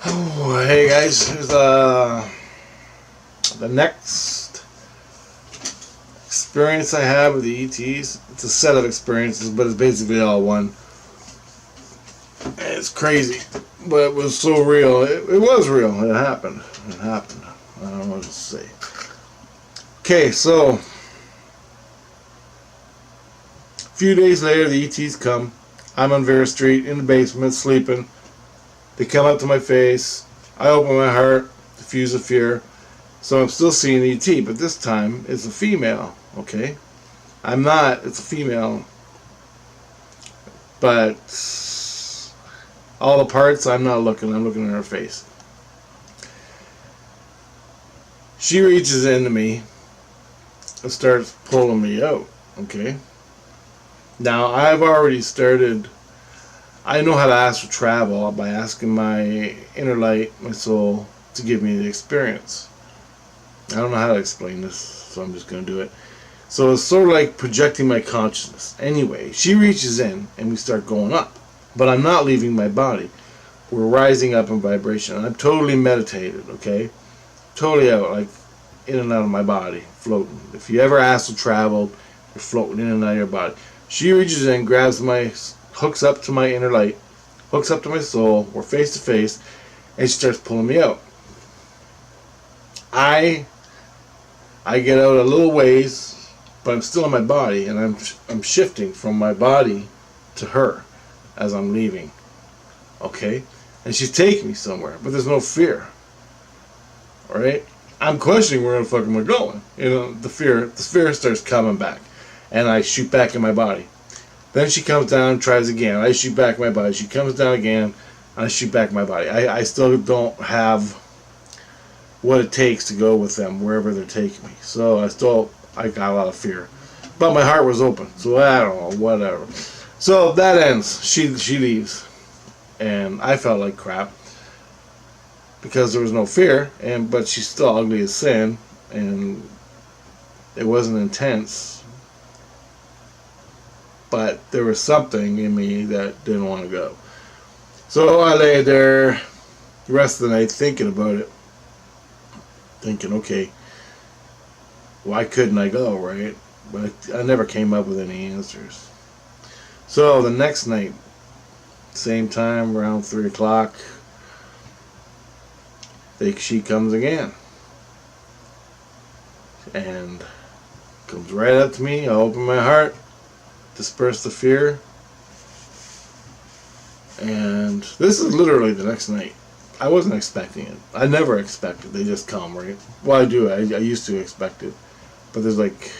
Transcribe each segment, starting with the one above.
Oh, hey guys, here's the next experience I have with the ETs. It's a set of experiences, but it's basically all one. And it's crazy, but it was so real. It was real. It happened. It happened. I don't know what to say. Okay, so a few days later, the ETs come. I'm on Vera Street in the basement sleeping. They come up to my face. I open my heart, diffuse a fear. So I'm still seeing ET, but this time it's a female. Okay, I'm not. It's a female, but all the parts I'm not looking. I'm looking at her face. She reaches into me and starts pulling me out. Okay. Now I've already started. I know how to astral travel by asking my inner light, my soul, to give me the experience. I don't know how to explain this, so I'm just going to do it. So it's sort of like projecting my consciousness. Anyway, she reaches in and we start going up. But I'm not leaving my body. We're rising up in vibration. I'm totally meditated, okay? Totally out, like in and out of my body, floating. If you ever astral traveled, you're floating in and out of your body. She reaches in, grabs my, hooks up to my inner light, hooks up to my soul, we're face to face, and she starts pulling me out. I get out a little ways, but I'm still in my body, and I'm shifting from my body to her as I'm leaving. Okay? And she's taking me somewhere, but there's no fear. Alright? I'm questioning where the fuck am I going. You know, the fear starts coming back. And I shoot back in my body. Then she comes down, tries again. I shoot back my body. She comes down again, and I shoot back my body. I still don't have what it takes to go with them wherever they're taking me. So I got a lot of fear. But my heart was open. So I don't know, whatever. So that ends. She leaves. And I felt like crap. Because there was no fear. But she's still ugly as sin. And it wasn't intense. But there was something in me that didn't want to go. So I lay there the rest of the night thinking about it. Thinking, okay, why couldn't I go, right? But I never came up with any answers. So the next night, same time, around 3 o'clock, she comes again. And comes right up to me. I open my heart. Disperse the fear, and this is literally the next night. I wasn't expecting it. I never expected. They just come, right? Well, I do. I used to expect it, but there's like,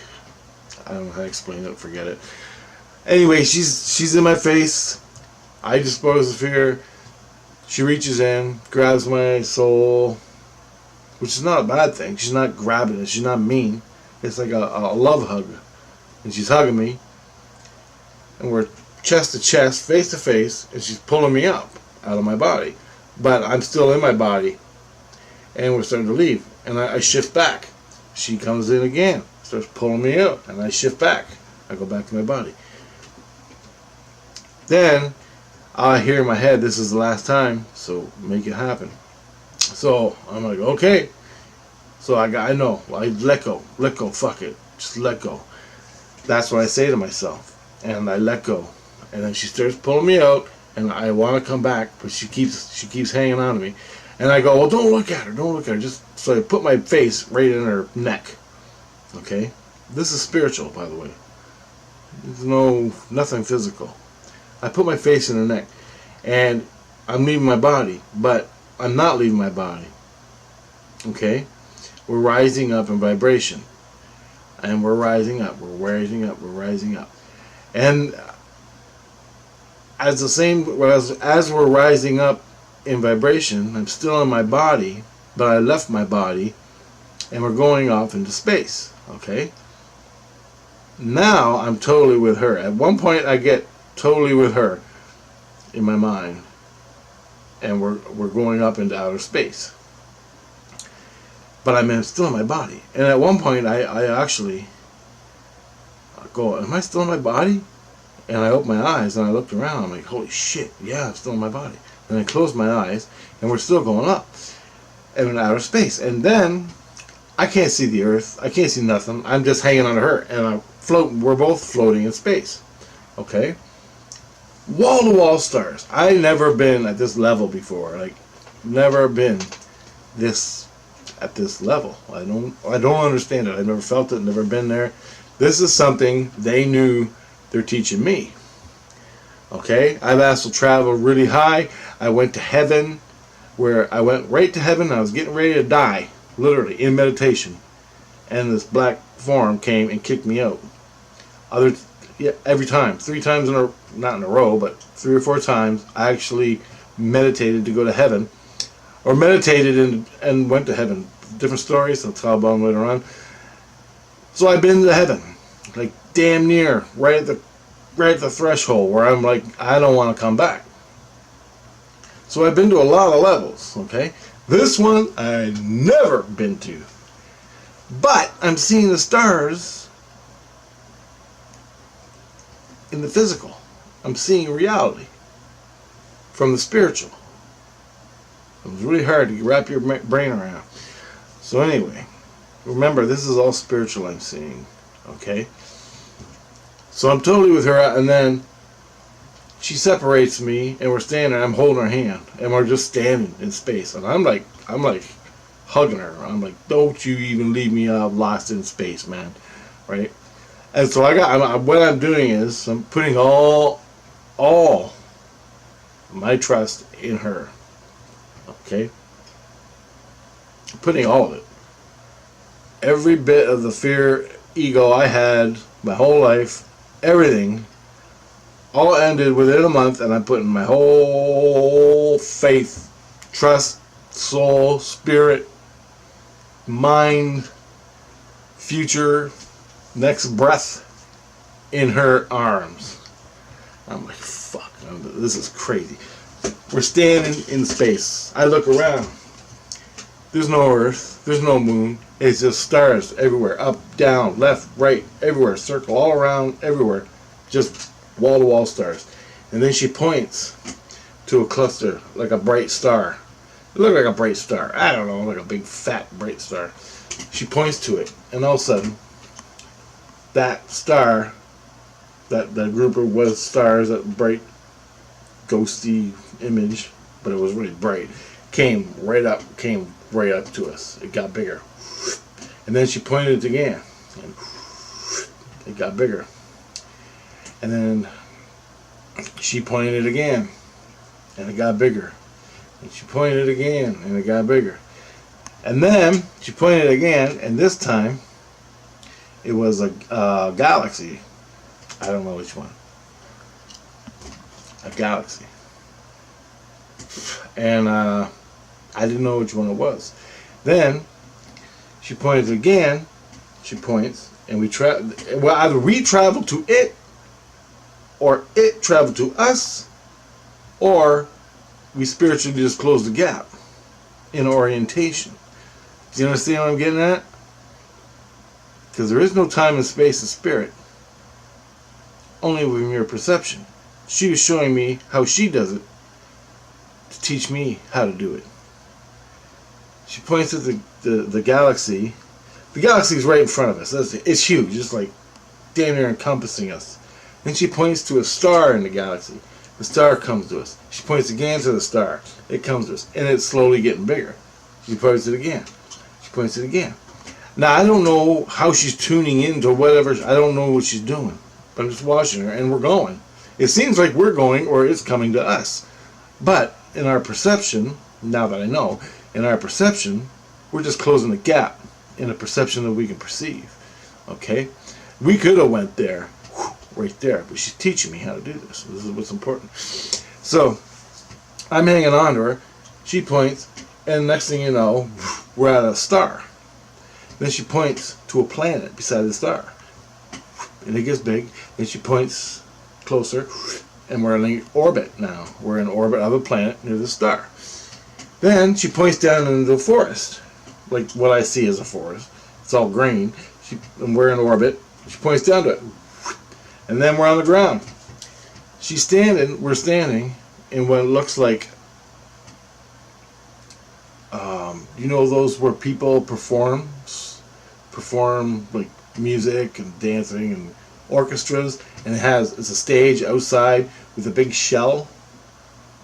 I don't know how to explain it. Forget it. Anyway, she's in my face. I dispose the fear. She reaches in, grabs my soul, which is not a bad thing. She's not grabbing it. She's not mean. It's like a love hug, and she's hugging me. And we're chest to chest, face to face, and she's pulling me up out of my body. But I'm still in my body. And we're starting to leave. And I shift back. She comes in again, starts pulling me out, and I shift back. I go back to my body. Then I hear in my head, this is the last time, so make it happen. So I'm like, okay. So I know. I let go, fuck it. Just let go. That's what I say to myself. And I let go, and then she starts pulling me out, and I want to come back, but she keeps hanging on to me, and I go, well, don't look at her, just so I put my face right in her neck. Okay, this is spiritual, by the way. There's nothing physical. I put my face in her neck, and I'm leaving my body, but I'm not leaving my body. Okay, we're rising up in vibration, and we're rising up, we're rising up. And as we're rising up in vibration, I'm still in my body, but I left my body, and we're going off into space. Okay. Now I'm totally with her. At one point, I get totally with her in my mind, and we're going up into outer space. But I'm still in my body. And at one point, I actually go, am I still in my body? And I opened my eyes and I looked around. I'm like, holy shit, yeah, I'm still in my body. And I close my eyes, and we're still going up in outer space. And then I can't see the Earth. I can't see nothing. I'm just hanging on to her, and I'm floating. We're both floating in space. Okay, wall-to-wall stars. I never been at this level before. Like, never been this at this level. I don't understand it. I've never felt it. Never been there. This is something they knew they're teaching me. Okay, I've astral traveled really high. I went to heaven, where I went right to heaven. I was getting ready to die, literally in meditation, and this black form came and kicked me out. Every time, 3 times not in a row, but 3 or 4 times, I actually meditated to go to heaven, or meditated and went to heaven. Different stories. I'll tell about them later on. So I've been to heaven, like damn near right at the threshold where I'm like, I don't want to come back. So I've been to a lot of levels. Okay, this one I never been to, but I'm seeing the stars in the physical. I'm seeing reality from the spiritual. It was really hard to wrap your brain around. So anyway, remember, this is all spiritual I'm seeing. Okay? So I'm totally with her, and then she separates me, and we're standing there, I'm holding her hand, and we're just standing in space. And I'm like hugging her. I'm like, don't you even leave me lost in space, man. Right? And so what I'm doing is I'm putting all my trust in her. Okay? Putting all of it. Every bit of the fear, ego I had my whole life, everything, all ended within a month, and I'm putting my whole faith, trust, soul, spirit, mind, future, next breath in her arms. I'm like, fuck, this is crazy. We're standing in space. I look around. There's no Earth. There's no moon. It's just stars everywhere. Up, down, left, right, everywhere. Circle all around, everywhere. Just wall-to-wall stars. And then she points to a cluster, like a bright star. It looked like a bright star. I don't know, like a big, fat, bright star. She points to it. And all of a sudden, that star, that group was stars, that bright, ghosty image, but it was really bright, came right up to us. It got bigger. And then she pointed it again, and it got bigger. And then she pointed it again, and it got bigger. And she pointed it again, and it got bigger. And then she pointed it again, and this time it was a galaxy. I don't know which one. A galaxy. And I didn't know which one it was. Then she pointed again. She points, and either we traveled to it, or it traveled to us, or we spiritually just closed the gap in orientation. Do you understand what I'm getting at? Because there is no time and space and spirit, only with mere perception. She was showing me how she does it to teach me how to do it. She points at the galaxy. The galaxy is right in front of us. It's huge, just like damn near encompassing us. Then she points to a star in the galaxy. The star comes to us. She points again to the star. It comes to us, and it's slowly getting bigger. She points it again. She points it again. Now, I don't know how she's tuning into whatever. I don't know what she's doing. But I'm just watching her, and we're going. It seems like we're going, or it's coming to us. But in our perception, now that I know, in our perception, we're just closing the gap in a perception that we can perceive. Okay? We could have went there, right there, but she's teaching me how to do this. This is what's important. So, I'm hanging on to her. She points, and next thing you know, we're at a star. Then she points to a planet beside the star. And it gets big. Then she points closer, and we're in orbit now. We're in orbit of a planet near the star. Then she points down into the forest, like what I see as a forest. It's all green. And we're in orbit. She points down to it. And then we're on the ground. We're standing in what looks like You know those where people perform like music and dancing and orchestras, and it's a stage outside with a big shell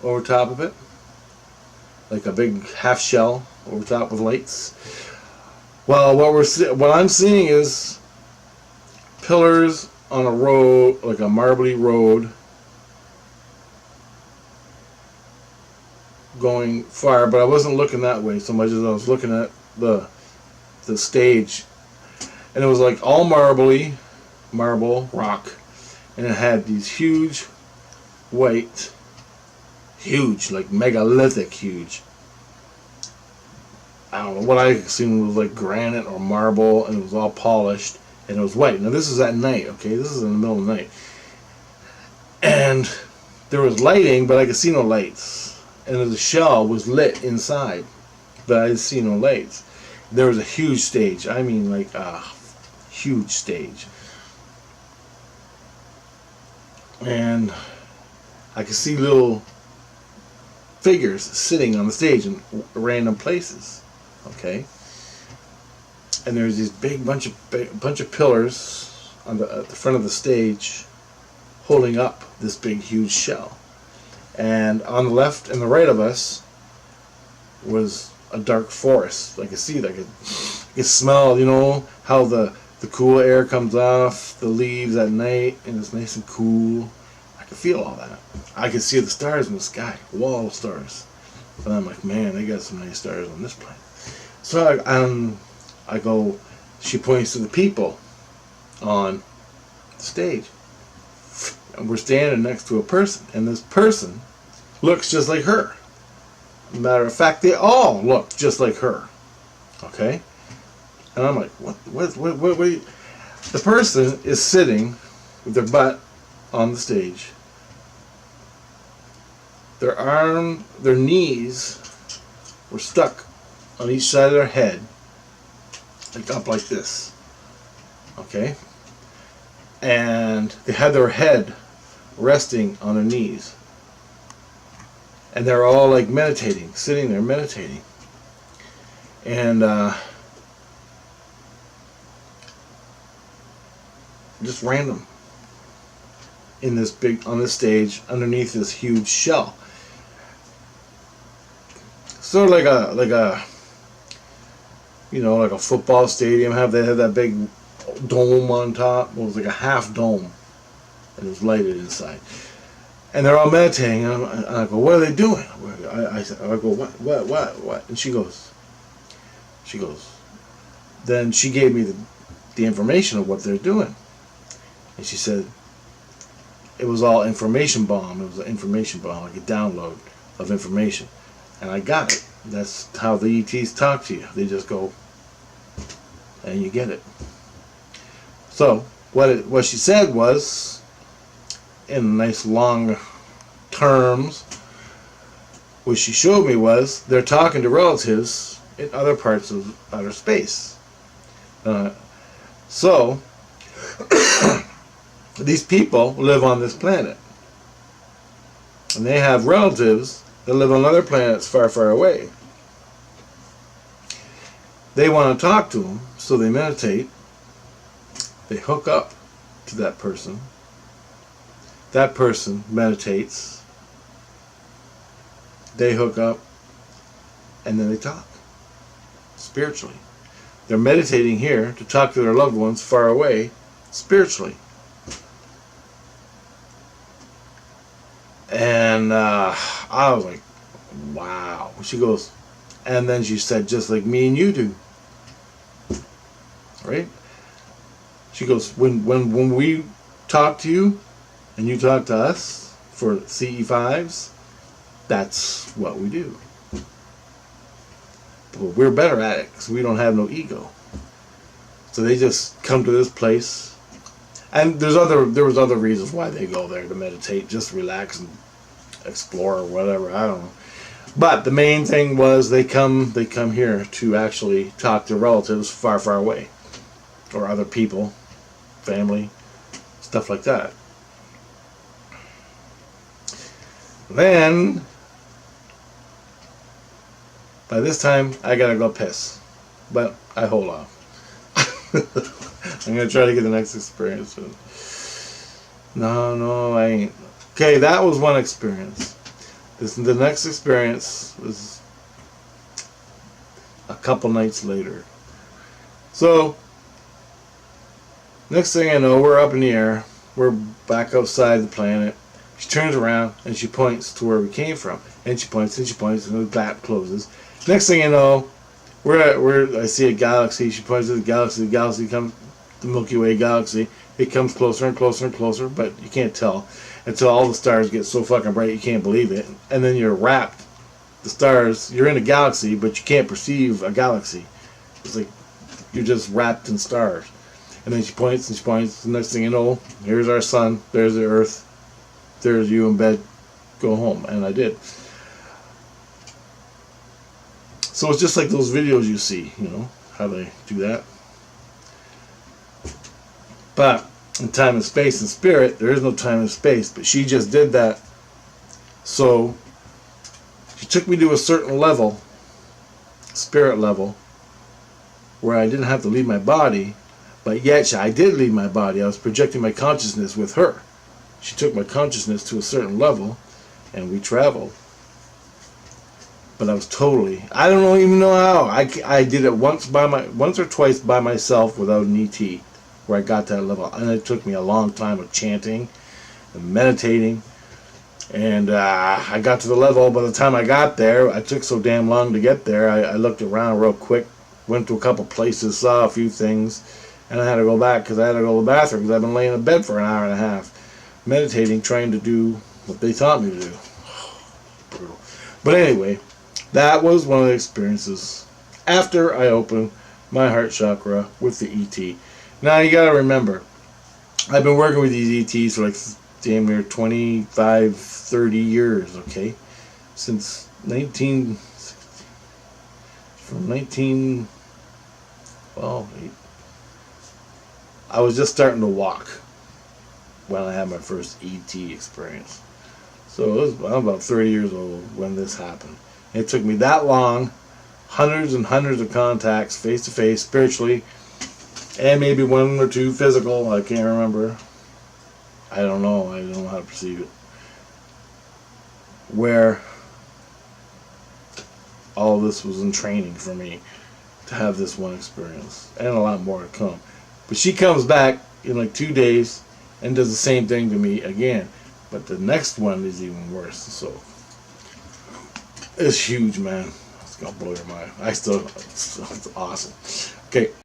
over top of it, like a big half shell over top with lights. Well, what I'm seeing is pillars on a road, like a marbly road, going far, but I wasn't looking that way so much as I was looking at the stage, and it was like all marble rock, and it had these huge white, huge, like megalithic huge. I don't know what I assumed was like granite or marble, and it was all polished, and it was white. Now this is at night, okay? This is in the middle of the night, and there was lighting, but I could see no lights, and the shell was lit inside, but I didn't see no lights. There was a huge stage. I mean, like a huge stage, and I could see little figures sitting on the stage in random places. Okay, and there's these big bunch of pillars at the front of the stage, holding up this big huge shell. And on the left and the right of us was a dark forest. I could see it. I could smell. You know how the cool air comes off the leaves at night, and it's nice and cool. I could feel all that. I could see the stars in the sky, a wall of stars. And I'm like, man, they got some nice stars on this planet. So I go, she points to the people on the stage. And we're standing next to a person, and this person looks just like her. Matter of fact, they all look just like her. Okay? And I'm like, what? The person is sitting with their butt on the stage. Their knees were stuck on each side of their head, like up like this. Okay? And they had their head resting on their knees. And they're all like meditating, sitting there meditating. And just random on this stage underneath this huge shell. Sort of like a like a football stadium. They had that big dome on top. It was like a half dome, and it was lighted inside. And they're all meditating, and I go, what are they doing? I go, what? And she goes. Then she gave me the information of what they're doing, and she said it was all information bomb. It was an information bomb, like a download of information, and I got it. That's how the ETs talk to you. They just go, and you get it. So what she said was, in nice long terms, what she showed me was they're talking to relatives in other parts of outer space. So these people live on this planet, and they have relatives that live on other planets far, far away. They want to talk to them, so they meditate. They hook up to that person. That person meditates. They hook up, and then they talk spiritually. They're meditating here to talk to their loved ones far away spiritually. And I was like, wow. She goes, and then she said, just like me and you do. Right? She goes, when we talk to you and you talk to us for CE5s, that's what we do. But we're better at it because we don't have no ego. So they just come to this place. And there was other reasons why they go there to meditate, just relax and explore or whatever, I don't know. But the main thing was they come here to actually talk to relatives far, far away, or other people, family, stuff like that. Then By this time, I gotta go piss. But I hold off. I'm gonna try to get the next experience. No, I ain't. Okay, that was one experience. The next experience was a couple nights later. So, next thing I know, we're up in the air. We're back outside the planet. She turns around and she points to where we came from. And she points and the gap closes. Next thing I know, I see a galaxy. She points to the galaxy. The galaxy comes, the Milky Way galaxy. It comes closer and closer and closer, but you can't tell until all the stars get so fucking bright you can't believe it. And then you're wrapped. The stars, you're in a galaxy, but you can't perceive a galaxy. It's like you're just wrapped in stars. And then she points and she points. The next thing you know, here's our sun. There's the Earth. There's you in bed. Go home. And I did. So it's just like those videos you see, you know, how they do that. But in time and space and spirit, there is no time and space. But she just did that. So she took me to a certain level, spirit level, where I didn't have to leave my body. But yet I did leave my body. I was projecting my consciousness with her. She took my consciousness to a certain level, and we traveled. But I was totally, I don't even know how. I did it once or twice by myself without an ET, where I got that level. And it took me a long time of chanting and meditating. And I got to the level. By the time I got there, I took so damn long to get there. I looked around real quick, went to a couple places, saw a few things, and I had to go back because I had to go to the bathroom because I've been laying in bed for an hour and a half, meditating, trying to do what they taught me to do. Brutal. But anyway, that was one of the experiences after I opened my heart chakra with the ET. Now you gotta remember, I've been working with these ETs for like damn near 25, 30 years, okay? Since 19, well, I was just starting to walk when I had my first ET experience. So I'm about 30 years old when this happened. It took me that long, hundreds and hundreds of contacts, face to face, spiritually, and maybe one or two physical. I can't remember. I don't know. I don't know how to perceive it. Where all of this was in training for me to have this one experience, and a lot more to come. But she comes back in like 2 days and does the same thing to me again. But the next one is even worse. So it's huge, man. It's gonna blow your mind. It's awesome. Okay.